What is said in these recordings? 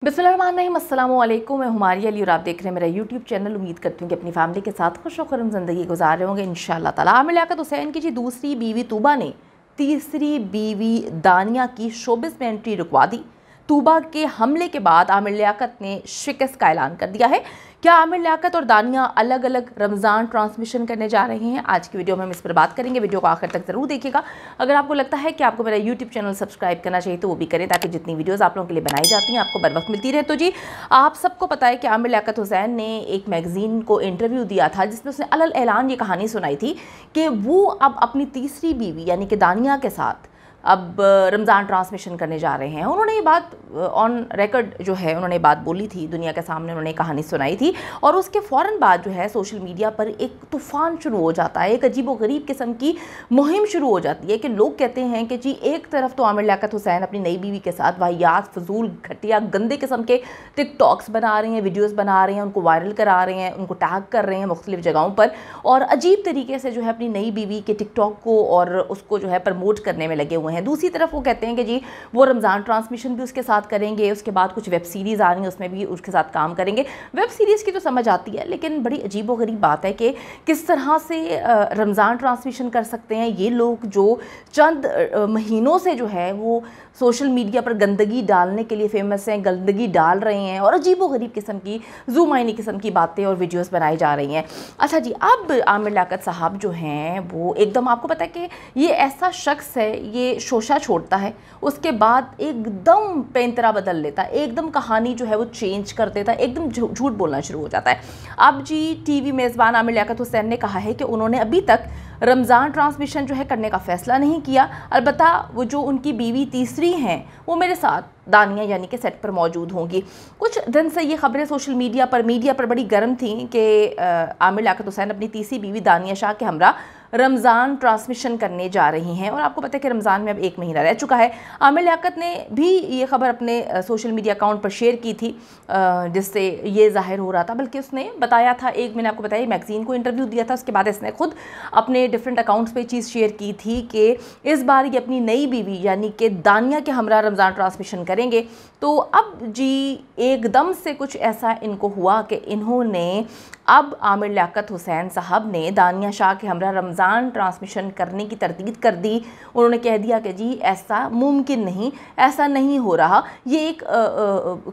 बिस्मिल्लाहिर्रहमानिर्रहीम, अस्सलाम वालेकुम। मैं हुमारी अली और आप देख रहे हैं मेरा यूट्यूब चैनल। उम्मीद करती हूँ कि अपनी फैमिली के साथ खुश खुर्रम ज़िंदगी गुजार रहे होंगे इंशाअल्लाह ताला। आमिर लियाकत हुसैन की जी दूसरी बीवी तूबा ने तीसरी बीवी दानिया की शोबिस में एंट्री रुकवा दी। तूबा के हमले के बाद आमिर लियाकत ने शिकस्त का ऐलान कर दिया है। क्या आमिर लियाकत और दानिया अलग अलग रमज़ान ट्रांसमिशन करने जा रहे हैं? आज की वीडियो में हम इस पर बात करेंगे। वीडियो को आखिर तक ज़रूर देखिएगा। अगर आपको लगता है कि आपको मेरा यूट्यूब चैनल सब्सक्राइब करना चाहिए तो वो भी करें, ताकि जितनी वीडियोज़ आप लोगों के लिए बनाई जाती हैं आपको बर वक्त मिलती रहे। तो जी, आप सबको पता है कि आमिर लियाकत हुसैन ने एक मैगज़ीन को इंटरव्यू दिया था, जिसमें उसने अलल ऐलान ये कहानी सुनाई थी कि वो अब अपनी तीसरी बीवी यानी कि दानिया के साथ अब रमज़ान ट्रांसमिशन करने जा रहे हैं। उन्होंने ये बात ऑन रिकॉर्ड जो है उन्होंने बात बोली थी, दुनिया के सामने उन्होंने कहानी सुनाई थी। और उसके फ़ौरन बाद जो है सोशल मीडिया पर एक तूफ़ान शुरू हो जाता है, एक अजीब व गरीब किस्म की मुहिम शुरू हो जाती है कि लोग कहते हैं कि जी एक तरफ तो आमिर लियाकत हुसैन अपनी नई बीवी के साथ वाहियात, फजूल, घटिया, गंदे किस्म के टिकटॉक्स बना रहे हैं, वीडियोज़ बना रहे हैं, उनको वायरल करा रहे हैं, उनको टैग कर रहे हैं मुख्तलिफ जगहों पर, और अजीब तरीके से जो है अपनी नई बीवी के टिकटॉक को और उसको जो है प्रमोट करने में लगे हुए हैं। दूसरी तरफ वो कहते हैं कि जी वो रमज़ान ट्रांसमिशन भी उसके साथ करेंगे, उसके बाद कुछ वेब सीरीज़ आ रही हैं उसमें भी उसके साथ काम करेंगे। वेब सीरीज़ की तो समझ आती है, लेकिन बड़ी अजीब व गरीब बात है कि किस तरह से रमज़ान ट्रांसमिशन कर सकते हैं ये लोग जो चंद महीनों से जो है वो सोशल मीडिया पर गंदगी डालने के लिए फेमस हैं, गंदगी डाल रहे हैं और अजीब व गरीब किस्म की ज़ुमाइनी किस्म की बातें और वीडियोस बनाई जा रही हैं। अच्छा जी, अब आमिर लियाकत साहब जो हैं वो एकदम, आपको पता है कि ये ऐसा शख्स है, ये शोशा छोड़ता है, उसके बाद एकदम पेंतरा बदल लेता है, एकदम कहानी जो है वो चेंज कर देता है, एकदम झूठ बोलना शुरू हो जाता है। अब जी टीवी मेज़बान आमिर लियाकत हुसैन ने कहा है कि उन्होंने अभी तक रमज़ान ट्रांसमिशन जो है करने का फ़ैसला नहीं किया। अलबत्ता वो जो उनकी बीवी तीसरी हैं वो मेरे साथ दानिया यानी कि सेट पर मौजूद होंगी। कुछ दिन से ये खबरें सोशल मीडिया पर बड़ी गर्म थी कि आमिर लियाकत हुसैन अपनी तीसरी बीवी दानिया शाह के हमरा रमज़ान ट्रांसमिशन करने जा रही हैं। और आपको पता है कि रमज़ान में अब 1 महीना रह चुका है। आमिर लियाकत ने भी ये खबर अपने सोशल मीडिया अकाउंट पर शेयर की थी, जिससे ये ज़ाहिर हो रहा था, बल्कि उसने बताया था, एक मैंने आपको बताया मैगज़ीन को इंटरव्यू दिया था, उसके बाद इसने खुद अपने डिफरेंट अकाउंट्स पे चीज़ शेयर की थी कि इस बार ये अपनी नई बीवी यानी कि दानिया के हमरा रमज़ान ट्रांसमिशन करेंगे। तो अब जी एकदम से कुछ ऐसा इनको हुआ कि इन्होंने अब आमिर लियाकत हुसैन साहब ने दानिया शाह के हमरा रमज़ान ट्रांसमिशन करने की तरदीद कर दी। उन्होंने कह दिया कि जी ऐसा मुमकिन नहीं, ऐसा नहीं हो रहा, ये एक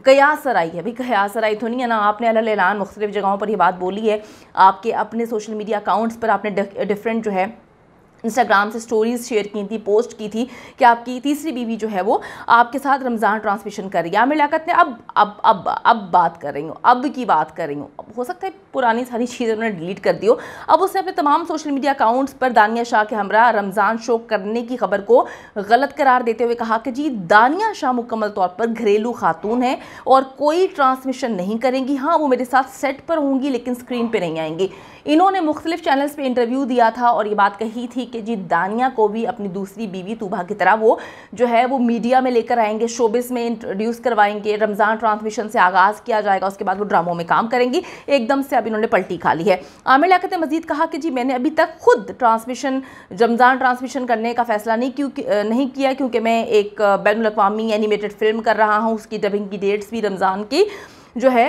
कयास सराई है। भाई कयास सराई तो नहीं है ना, आपने अलल ऐलान मुख्तलिफ जगहों पर ये बात बोली है, आपके अपने सोशल मीडिया अकाउंट्स पर आपने डिफरेंट जो है इंस्टाग्राम से स्टोरीज़ शेयर की थी, पोस्ट की थी कि आपकी तीसरी बीवी जो है वो आपके साथ रमज़ान ट्रांसमिशन कर रही है। आमिर लियाकत ने अब बात कर रही हूँ, अब की बात कर रही हूँ। हो सकता है पुरानी सारी चीज़ें उन्होंने डिलीट कर दी हो। अब उसने अपने तमाम सोशल मीडिया अकाउंट्स पर दानिया शाह के हमरा रमज़ान शो करने की खबर को गलत करार देते हुए कहा कि जी दानिया शाह मुकम्मल तौर पर घरेलू खातून है और कोई ट्रांसमिशन नहीं करेंगी। हाँ, वो मेरे साथ सेट पर होंगी लेकिन स्क्रीन पर नहीं आएंगी। इन्होंने मुख्तलिफ चैनल्स पे इंटरव्यू दिया था और ये बात कही थी कि जी दानिया को भी अपनी दूसरी बीवी तूबा की तरह वो जो है वो मीडिया में लेकर आएंगे, शोबिस में इंट्रोड्यूस करवाएंगे, रमज़ान ट्रांसमिशन से आगाज़ किया जाएगा, उसके बाद वो ड्रामों में काम करेंगी। एकदम से अब इन्होंने पलटी खा ली है। आमिर लियाकत ने मजीद कहा कि जी मैंने अभी तक खुद रमज़ान ट्रांसमिशन करने का फ़ैसला नहीं किया, क्योंकि मैं एक बैनुल अक़वामी एनिमेटेड फिल्म कर रहा हूँ, उसकी डबिंग की डेट्स भी रमज़ान की जो है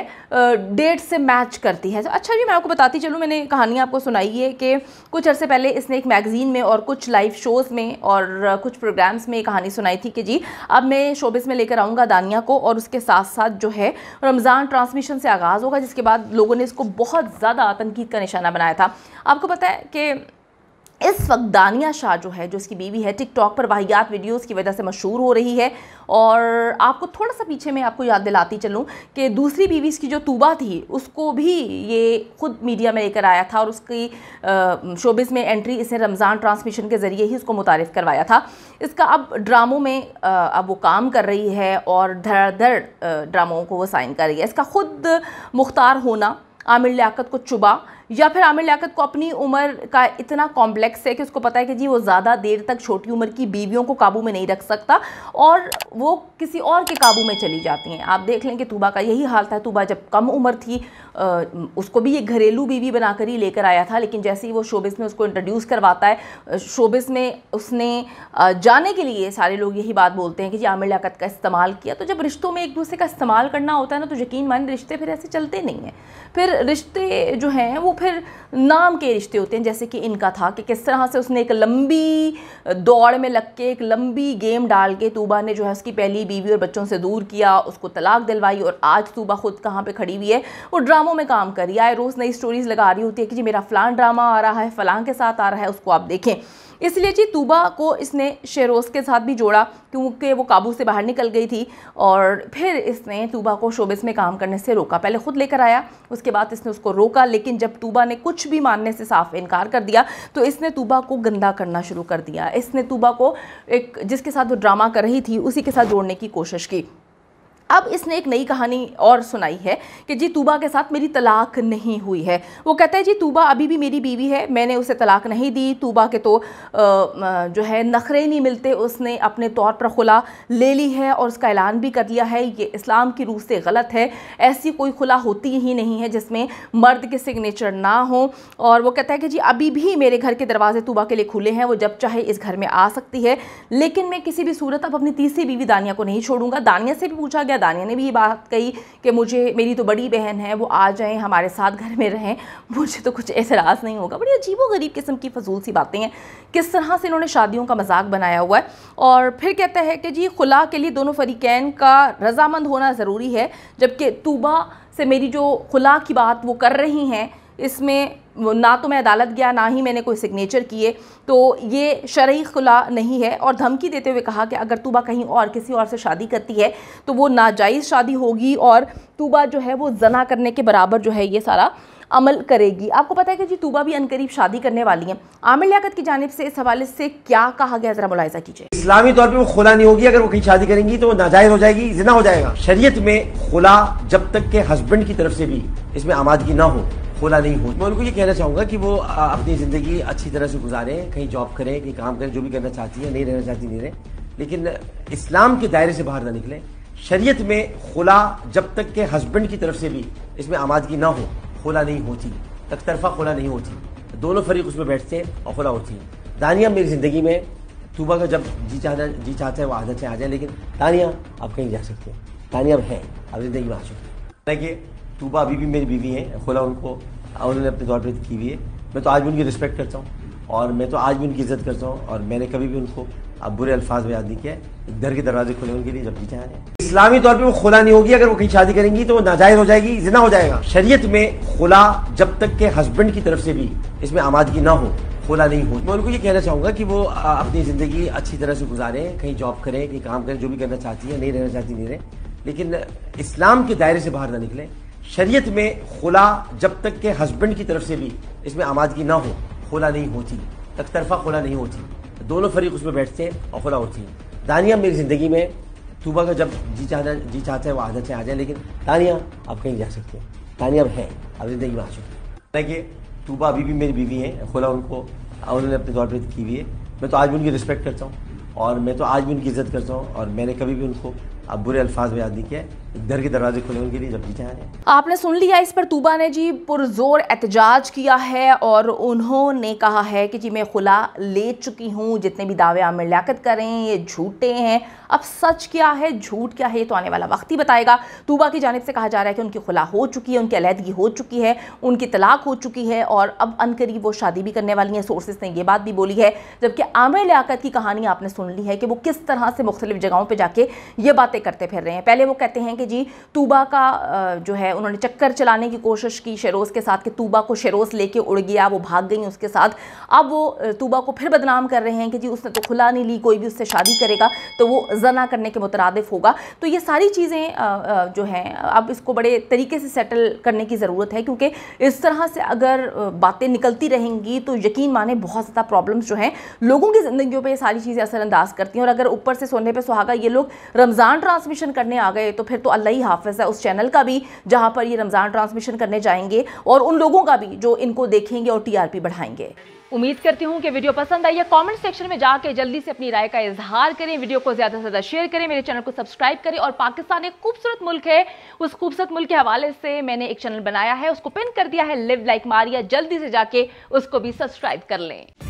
डेट से मैच करती है। अच्छा जी, मैं आपको बताती चलूँ, मैंने कहानी आपको सुनाई है कि कुछ अरसे पहले इसने एक मैगज़ीन में और कुछ लाइव शोज़ में और कुछ प्रोग्राम्स में कहानी सुनाई थी कि जी अब मैं शोबिस में लेकर आऊँगा दानिया को और उसके साथ साथ जो है रमज़ान ट्रांसमिशन से आगाज़ होगा, जिसके बाद लोगों ने इसको बहुत ज़्यादा तनकीद का निशाना बनाया था। आपको पता है कि इस वक्त दानिया शाह जो है, जो इसकी बीवी है, टिकटॉक पर वाहियात वीडियोस की वजह से मशहूर हो रही है। और आपको थोड़ा सा पीछे मैं आपको याद दिलाती चलूँ कि दूसरी बीवी इसकी जो तूबा थी उसको भी ये खुद मीडिया में लेकर आया था और उसकी शोबिस में एंट्री इसने रमज़ान ट्रांसमिशन के ज़रिए ही उसको मुतारिफ़ करवाया था। इसका अब ड्रामों में अब वो काम कर रही है और धड़ाधड़ ड्रामों को वो साइन कर रही है। इसका खुद मुख्तार होना आमिर लियाकत को चुबा या फिर आमिर लियाकत को अपनी उम्र का इतना कॉम्प्लेक्स है कि उसको पता है कि जी वो ज़्यादा देर तक छोटी उम्र की बीवियों को काबू में नहीं रख सकता और वो किसी और के काबू में चली जाती हैं। आप देख लें कि तूबा का यही हाल था। तूबा जब कम उम्र थी उसको भी एक घरेलू बीवी बनाकर ही लेकर आया था, लेकिन जैसे ही वो शोबिस में उसको इंट्रोड्यूस करवाता है, शोबिस में उसने जाने के लिए सारे लोग यही बात बोलते हैं कि जी आमिर लियाकत का इस्तेमाल किया। तो जब रिश्तों में एक दूसरे का इस्तेमाल करना होता है ना, तो यकीन मानिए रिश्ते फिर ऐसे चलते नहीं हैं। फिर रिश्ते जो हैं वो फिर नाम के रिश्ते होते हैं, जैसे कि इनका था कि किस तरह से उसने एक लंबी दौड़ में लग के, एक लंबी गेम डाल के तूबा ने जो है उसकी पहली बीवी और बच्चों से दूर किया, उसको तलाक दिलवाई और आज तूबा खुद कहाँ पे खड़ी हुई है, वो ड्रामों में काम कर रही है। रोज़ नई स्टोरीज लगा रही होती है कि जी मेरा फ़लान ड्रामा आ रहा है, फ़लान के साथ आ रहा है, उसको आप देखें। इसलिए जी तूबा को इसने शेरोज़ के साथ भी जोड़ा क्योंकि वो काबू से बाहर निकल गई थी, और फिर इसने तूबा को शोबिस में काम करने से रोका। पहले खुद लेकर आया, उसके बाद इसने उसको रोका, लेकिन जब तूबा ने कुछ भी मानने से साफ इनकार कर दिया तो इसने तूबा को गंदा करना शुरू कर दिया। इसने तूबा को एक जिसके साथ वो ड्रामा कर रही थी उसी के साथ जोड़ने की कोशिश की। अब इसने एक नई कहानी और सुनाई है कि जी तूबा के साथ मेरी तलाक नहीं हुई है। वो कहता है जी तूबा अभी भी मेरी बीवी है, मैंने उसे तलाक नहीं दी। तूबा के तो जो है नखरे नहीं मिलते, उसने अपने तौर पर खुला ले ली है और उसका ऐलान भी कर दिया है। ये इस्लाम की रूह से गलत है, ऐसी कोई खुला होती ही नहीं है जिसमें मर्द के सिग्नेचर ना हो। और वो कहता है कि जी अभी भी मेरे घर के दरवाजे तूबा के लिए खुले हैं, वो जब चाहे इस घर में आ सकती है, लेकिन मैं किसी भी सूरत अब अपनी तीसरी बीवी दानिया को नहीं छोड़ूंगा। दानिया से भी पूछा गया, दानिया ने भी ये बात कही कि मेरी तो बड़ी बहन है, वो आ जाएं हमारे साथ घर में रहें, मुझे तो कुछ एतराज़ नहीं होगा। बड़ी अजीबोगरीब किस्म की फजूल सी बातें हैं, किस तरह से इन्होंने शादियों का मजाक बनाया हुआ है। और फिर कहता है कि जी खुला के लिए दोनों फरीकैन का रजामंद होना ज़रूरी है, जबकि तूबा से मेरी जो खुला की बात वो कर रही हैं इसमें ना तो मैं अदालत गया, ना ही मैंने कोई सिग्नेचर किए, तो ये शरई खुला नहीं है। और धमकी देते हुए कहा कि अगर तूबा कहीं और किसी और से शादी करती है तो वो नाजायज़ शादी होगी और तूबा जो है वो जना करने के बराबर जो है ये सारा अमल करेगी। आपको पता है कि जी तूबा भी अनकरीब शादी करने वाली है। आमिर लियाकत की जानिब से इस हवाले से क्या कहा गया, जरा मुलाहिजा कीजिए। इस्लामी तौर पे वो खुला नहीं होगी, अगर वो कहीं शादी करेंगी तो वो नाजायज हो जाएगी, जिना हो जाएगा। शरीयत में खुला जब तक के हस्बैंड की तरफ से भी इसमें आमादगी ना हो, खुला नहीं हो। मैं उनको ये कहना चाहूंगा कि वो अपनी जिंदगी अच्छी तरह से गुजारें, कहीं जॉब करें, कहीं काम करें, जो भी करना चाहती है, नहीं रहना चाहती नहीं रहे, लेकिन इस्लाम के दायरे से बाहर ना निकले। शरीयत में खुला जब तक के हस्बैंड की तरफ से भी इसमें आमादगी ना हो, खुला नहीं होती, तक तरफा खुला नहीं होती, दोनों फरीक उसमें बैठते हैं और खुला होती है। दानिया मेरी जिंदगी में तूबा का जब जी चाहता है वो आदत से आ जाए, लेकिन दानिया आप कहीं जा सकते हैं, दानिया अब है, अब जिंदगी में आ चुकी है कि तूबा अभी भी मेरी बीवी है, खुला उनको उन्होंने अपने तौर पर की हुई है। मैं तो आज भी उनकी रिस्पेक्ट करता हूँ और मैं तो आज भी उनकी इज्जत करता हूँ, और मैंने कभी भी उनको अब बुरे अल्फाज में याद नहीं किया है। घर के दरवाजे खुले उनके लिए जब भी चाहे। इस्लामी तौर पे वो खुला नहीं होगी, अगर वो कहीं शादी करेंगी तो वो नाजायज हो जाएगी, जिना हो जाएगा। शरीयत में खुला जब तक के हस्बैंड की तरफ से भी इसमें आमादगी ना हो, खुला नहीं हो। मैं उनको ये कहना चाहूंगा कि वो अपनी जिंदगी अच्छी तरह से गुजारें, कहीं जॉब करें, कहीं काम करें, जो भी करना चाहती है, नहीं रहना चाहती नहीं रहे, लेकिन इस्लाम के दायरे से बाहर ना निकले। शरीयत में खुला जब तक के हस्बैंड की तरफ से भी इसमें आमादगी ना हो, खुला नहीं होती, तक तरफा खुला नहीं होती, दोनों फरीक उसमें बैठते हैं और खुला होती है। दानिया मेरी जिंदगी में तूबा का जब जी चाहता है वो आदत से आ जाए, लेकिन दानिया आप कहीं जा सकते हैं, दानिया अब है, अब जिंदगी में आ चुकी है कि तूबा अभी भी मेरी बीवी है, खुला उनको उन्होंने अपने तौर पर की हुई है। मैं तो आज भी उनकी रिस्पेक्ट करता हूँ और मैं तो आज भी उनकी इज्जत करता हूँ, और मैंने कभी भी उनको अब बुरे अल्फाज में याद नहीं किया है। घर के दरवाजे खुले उनके लिए जब भी चाहे। आपने सुन लिया, इस पर तूबा ने जी पुरजोर एहतजाज किया है और उन्होंने कहा है कि जी मैं खुला ले चुकी हूँ, जितने भी दावे आमिर लियाकत करें ये झूठे हैं। अब सच क्या है झूठ क्या है ये तो आने वाला वक्त ही बताएगा। तूबा की जानिब से कहा जा रहा है कि उनकी खुला हो चुकी है, उनकी अलहदगी हो चुकी है, उनकी तलाक हो चुकी है और अब अनकरीब वो शादी भी करने वाली हैं। सोर्सेस ने ये बात भी बोली है। जबकि आमिर लियाकत की कहानी आपने सुन ली है कि वो किस तरह से मुख्तलिफ जगहों पर जाके ये बातें करते फिर रहे हैं। पहले वो कहते हैं कि जी तूबा का जो है उन्होंने चक्कर चलाने की कोशिश की शेरोज़ के साथ कि तूबा को शेरोज़ लेके उड़ गया, वो भाग गई उसके साथ। अब वो तूबा को फिर बदनाम कर रहे हैं कि जी उसने तो खुला नहीं ली, कोई भी उससे शादी करेगा तो वो जना करने के मुतरादिफ होगा। तो ये सारी चीज़ें जो हैं अब इसको बड़े तरीके से सेटल करने की ज़रूरत है, क्योंकि इस तरह से अगर बातें निकलती रहेंगी तो यकीन माने बहुत ज़्यादा प्रॉब्लम्स जो हैं लोगों की ज़िंदगियों पर ये सारी चीज़ें असरअंदाज करती हैं। और अगर ऊपर से सोने पर सुहागा ये लोग रमज़ान ट्रांसमिशन करने आ गए तो फिर तो अल्लाह ही हाफिज़ है उस चैनल का भी जहां पर ये रमज़ान ट्रांसमिशन करने जाएंगे, और उन लोगों का भी जो इनको देखेंगे और टीआरपी बढ़ाएंगे। उम्मीद करती हूँ कि वीडियो पसंद आई है। कमेंट सेक्शन में जाके जल्दी से अपनी राय का इजहार करें, वीडियो को ज़्यादा से ज़्यादा शेयर करें, मेरे चैनल को सब्सक्राइब करें। और पाकिस्तान एक खूबसूरत मुल्क है, उस खूबसूरत मुल्क के हवाले से मैंने एक चैनल बनाया है, उसको पिन कर दिया है, लिव लाइक मारिया, जल्दी से जाके उसको भी सब्सक्राइब कर लें।